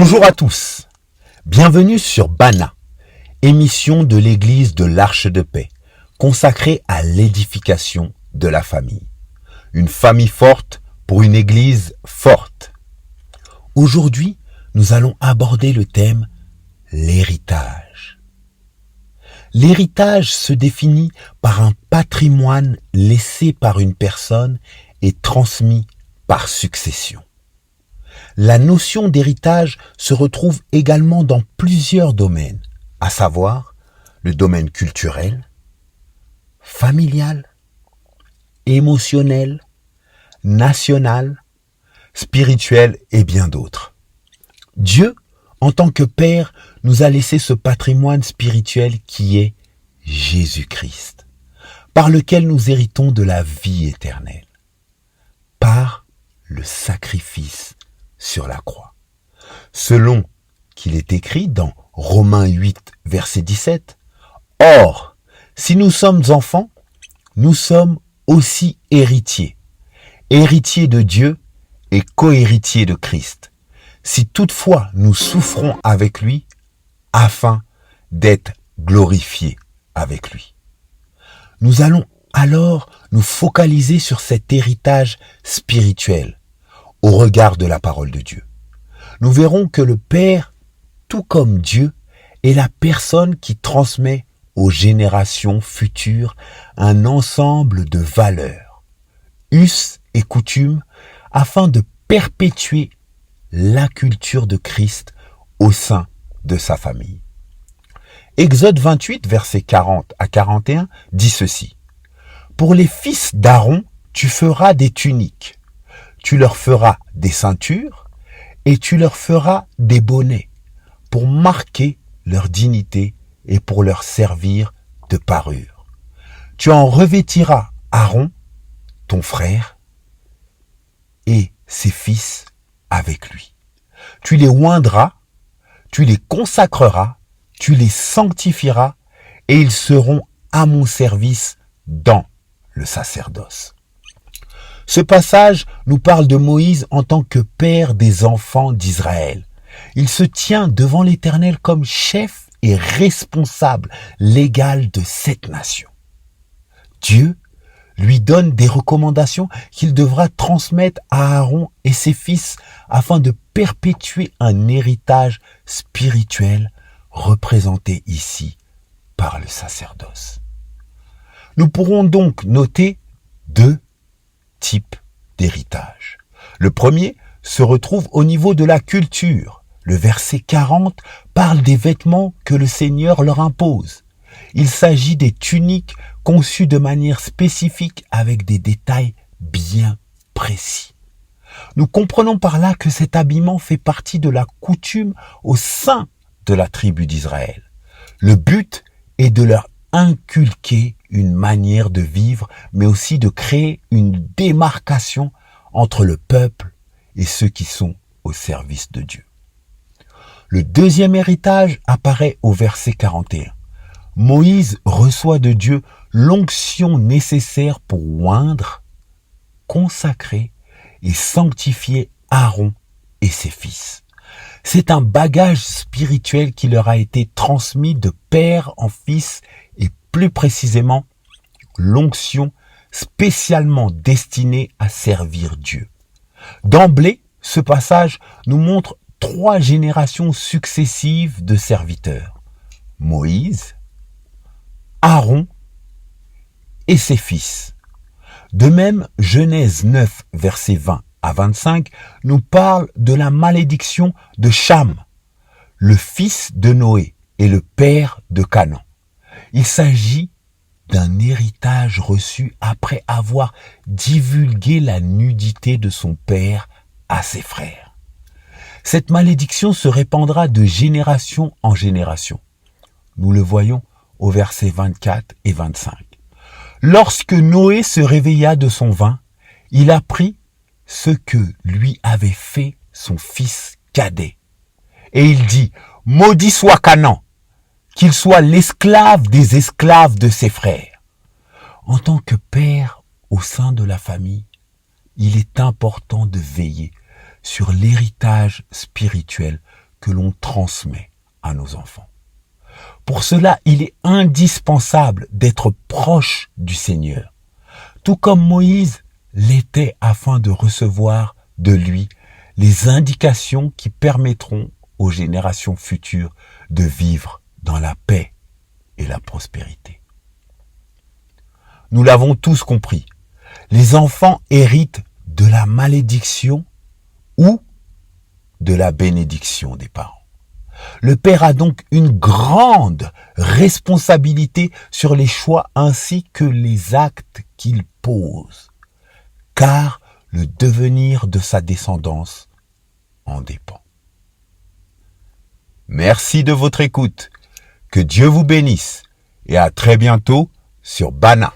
Bonjour à tous, bienvenue sur Bana, émission de l'église de l'Arche de Paix, consacrée à l'édification de la famille. Une famille forte pour une église forte. Aujourd'hui, nous allons aborder le thème l'héritage. L'héritage se définit par un patrimoine laissé par une personne et transmis par succession. La notion d'héritage se retrouve également dans plusieurs domaines, à savoir le domaine culturel, familial, émotionnel, national, spirituel et bien d'autres. Dieu, en tant que Père, nous a laissé ce patrimoine spirituel qui est Jésus-Christ, par lequel nous héritons de la vie éternelle, par le sacrifice sur la croix. Selon qu'il est écrit dans Romains 8, verset 17, « Or, si nous sommes enfants, nous sommes aussi héritiers, héritiers de Dieu et co-héritiers de Christ, si toutefois nous souffrons avec lui, afin d'être glorifiés avec lui. » Nous allons alors nous focaliser sur cet héritage spirituel au regard de la parole de Dieu. Nous verrons que le Père, tout comme Dieu, est la personne qui transmet aux générations futures un ensemble de valeurs, us et coutumes, afin de perpétuer la culture de Christ au sein de sa famille. Exode 28, versets 40 à 41, dit ceci. « Pour les fils d'Aaron, tu feras des tuniques, tu leur feras des ceintures et tu leur feras des bonnets pour marquer leur dignité et pour leur servir de parure. Tu en revêtiras Aaron, ton frère, et ses fils avec lui. Tu les oindras, tu les consacreras, tu les sanctifieras et ils seront à mon service dans le sacerdoce. » Ce passage nous parle de Moïse en tant que père des enfants d'Israël. Il se tient devant l'Éternel comme chef et responsable légal de cette nation. Dieu lui donne des recommandations qu'il devra transmettre à Aaron et ses fils afin de perpétuer un héritage spirituel représenté ici par le sacerdoce. Nous pourrons donc noter deux types d'héritage. Le premier se retrouve au niveau de la culture. Le verset 40 parle des vêtements que le Seigneur leur impose. Il s'agit des tuniques conçues de manière spécifique avec des détails bien précis. Nous comprenons par là que cet habillement fait partie de la coutume au sein de la tribu d'Israël. Le but est de leur inculquer une manière de vivre, mais aussi de créer une démarcation entre le peuple et ceux qui sont au service de Dieu. Le deuxième héritage apparaît au verset 41. Moïse reçoit de Dieu l'onction nécessaire pour oindre, consacrer et sanctifier Aaron et ses fils. C'est un bagage spirituel qui leur a été transmis de père en fils et plus précisément l'onction spécialement destinée à servir Dieu. D'emblée, ce passage nous montre 3 générations successives de serviteurs. Moïse, Aaron et ses fils. De même, Genèse 9, versets 20 à 25, nous parle de la malédiction de Cham, le fils de Noé et le père de Canaan. Il s'agit d'un héritage reçu après avoir divulgué la nudité de son père à ses frères. Cette malédiction se répandra de génération en génération. Nous le voyons au verset 24 et 25. Lorsque Noé se réveilla de son vin, il apprit ce que lui avait fait son fils cadet. Et il dit, « Maudit soit Canaan, qu'il soit l'esclave des esclaves de ses frères. » En tant que père au sein de la famille, il est important de veiller sur l'héritage spirituel que l'on transmet à nos enfants. Pour cela, il est indispensable d'être proche du Seigneur, tout comme Moïse l'était afin de recevoir de lui les indications qui permettront aux générations futures de vivre dans la paix et la prospérité. Nous l'avons tous compris, les enfants héritent de la malédiction ou de la bénédiction des parents. Le père a donc une grande responsabilité sur les choix ainsi que les actes qu'il pose, car le devenir de sa descendance en dépend. Merci de votre écoute. Que Dieu vous bénisse et à très bientôt sur Bana.